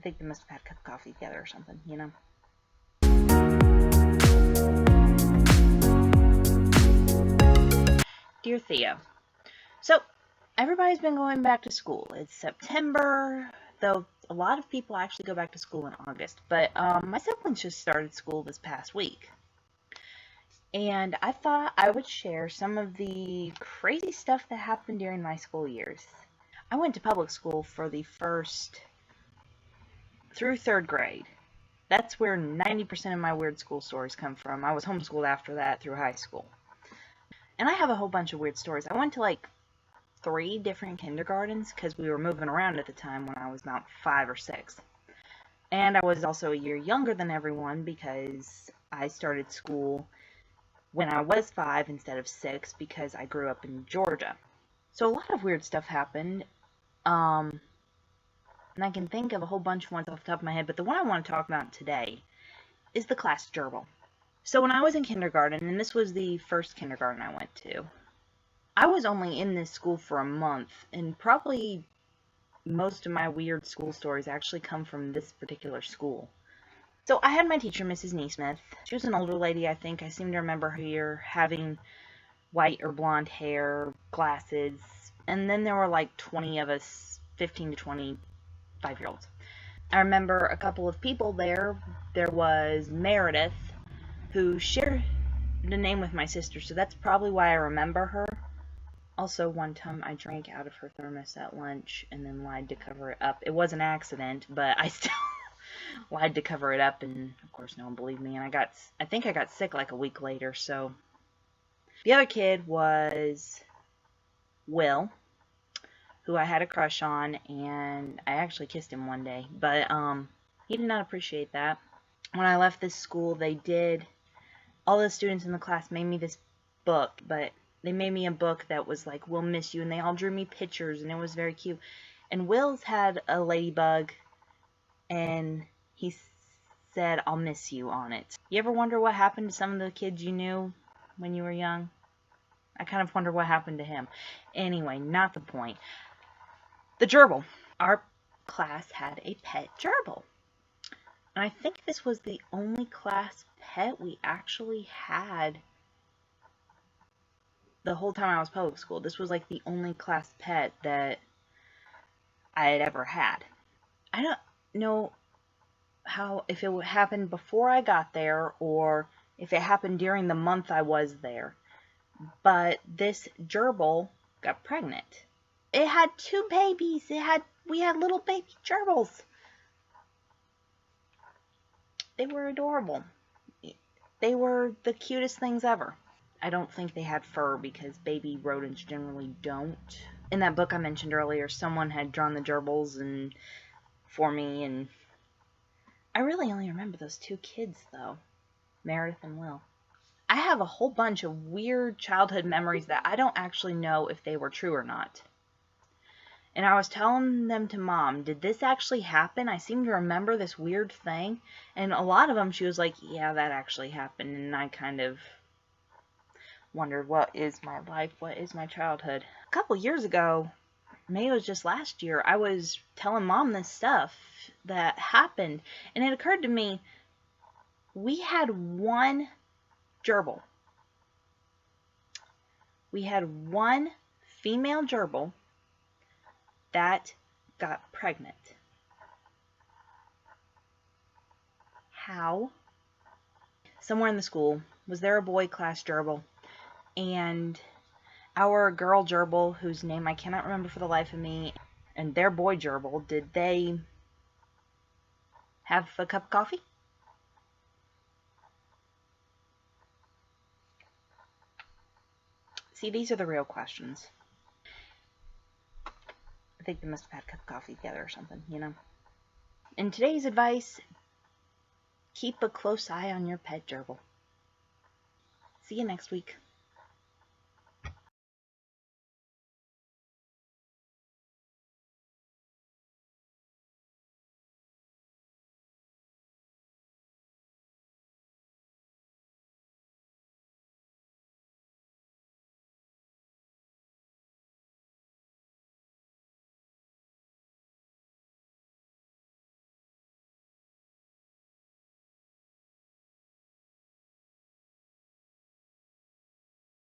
I think they must have had a cup of coffee together or something, you know? Dear Theo, so everybody's been going back to school. It's September, though a lot of people actually go back to school in August. But my siblings just started school this past week. And I thought I would share some of the crazy stuff that happened during my school years. I went to public school for the first through third grade. That's where 90% of my weird school stories come from. I was homeschooled after that through high school. And I have a whole bunch of weird stories. I went to like 3 different kindergartens because we were moving around at the time when I was about 5 or 6. And I was also a year younger than everyone because I started school when I was 5 instead of 6 because I grew up in Georgia. So a lot of weird stuff happened. And I can think of a whole bunch of ones off the top of my head, but the one I want to talk about today is the class gerbil. So when I was in kindergarten, and this was the first kindergarten I went to, I was only in this school for a month, and probably most of my weird school stories actually come from this particular school. So I had my teacher, Mrs. Neesmith. She was an older lady, I think. I seem to remember her having white or blonde hair, glasses, and then there were like 20 of us, 15 to 25-year-olds. I remember a couple of people there. There was Meredith, who shared the name with my sister, so that's probably why I remember her. Also, one time I drank out of her thermos at lunch and then lied to cover it up. It was an accident, but I still lied to cover it up, and of course no one believed me, and I think I got sick like a week later. So the other kid was Will, who I had a crush on, and I actually kissed him one day, but he did not appreciate that. When I left this school, all the students in the class made me this book, but they made me a book that was like, "We'll miss you," and they all drew me pictures, and it was very cute. And Will's had a ladybug, and he said, "I'll miss you" on it. You ever wonder what happened to some of the kids you knew when you were young? I kind of wonder what happened to him. Anyway, not the point. The gerbil. Our class had a pet gerbil. And I think this was the only class pet we actually had the whole time I was public school. This was like the only class pet that I had ever had. I don't know if it happened before I got there or if it happened during the month I was there. But this gerbil got pregnant. It had 2 babies. We had little baby gerbils. They were adorable. They were the cutest things ever. I don't think they had fur because baby rodents generally don't. In that book I mentioned earlier, someone had drawn the gerbils for me, and I really only remember those 2 kids though, Meredith and Will. I have a whole bunch of weird childhood memories that I don't actually know if they were true or not. And I was telling them to Mom, did this actually happen? I seem to remember this weird thing. And a lot of them, she was like, yeah, that actually happened. And I kind of wondered, what is my life? What is my childhood? A couple years ago, maybe it was just last year, I was telling Mom this stuff that happened. And it occurred to me, we had one gerbil. We had one female gerbil that got pregnant. How? Somewhere in the school, was there a boy class gerbil, and our girl gerbil, whose name I cannot remember for the life of me, and their boy gerbil, did they have a cup of coffee? See, these are the real questions. I think they must have had a cup of coffee together or something, you know? And today's advice, keep a close eye on your pet gerbil. See you next week.